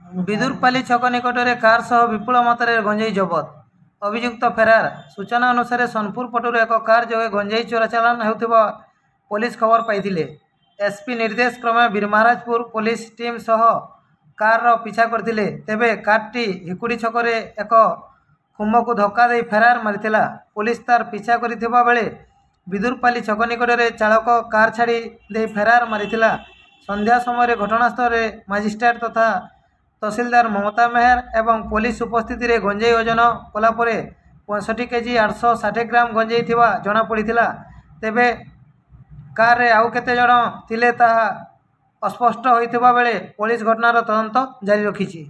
ବିଦୁରପାଲି ଛକ ନିକଟରେ କାର୍ ସହ ବିପୁଳ ମାତ୍ରାରେ ଗଞ୍ଜେଇ ଜବତ। ଅଭିଯୁକ୍ତ ଫେରାର। ସୂଚନା ଅନୁସାରେ ସୋନପୁର ପଟରୁ ଏକ କାର୍ ଯୋଗେ ଗଞ୍ଜେଇ ଚୋରାଚାଲାଣ ହେଉଥିବା ପୋଲିସ ଖବର ପାଇଥିଲେ। ଏସ୍ପି ନିର୍ଦ୍ଦେଶ କ୍ରମେ ବୀରମହାରାଜପୁର ପୋଲିସ ଟିମ୍ ସହ କାର୍ର ପିଛା କରିଥିଲେ। ତେବେ କାର୍ଟି ହିକୁଡ଼ି ଛକରେ ଏକ ଖୁମ୍ବକୁ ଧକ୍କା ଦେଇ ଫେରାର ମାରିଥିଲା। ପୋଲିସ ତାର ପିଛା କରିଥିବା ବେଳେ ବିଦୁରପାଲି ଛକ ନିକଟରେ ଚାଳକ କାର୍ ଛାଡ଼ି ଦେଇ ଫେରାର ମାରିଥିଲା। ସନ୍ଧ୍ୟା ସମୟରେ ଘଟଣାସ୍ଥଳରେ ମାଜିଷ୍ଟ୍ରେଟ ତଥା ତହସିଲଦାର ମମତା ମେହେର ଏବଂ ପୋଲିସ ଉପସ୍ଥିତିରେ ଗଞ୍ଜେଇ ଓଜନ କଲାପରେ 65 କେଜି 860 ଗ୍ରାମ ଗଞ୍ଜେଇ ଥିବା ଜଣାପଡ଼ିଥିଲା। ତେବେ କାର୍ରେ ଆଉ କେତେ ଜଣ ଥିଲେ ତାହା ଅସ୍ପଷ୍ଟ ହୋଇଥିବା ବେଳେ ପୋଲିସ ଘଟଣାର ତଦନ୍ତ ଜାରି ରଖିଛି।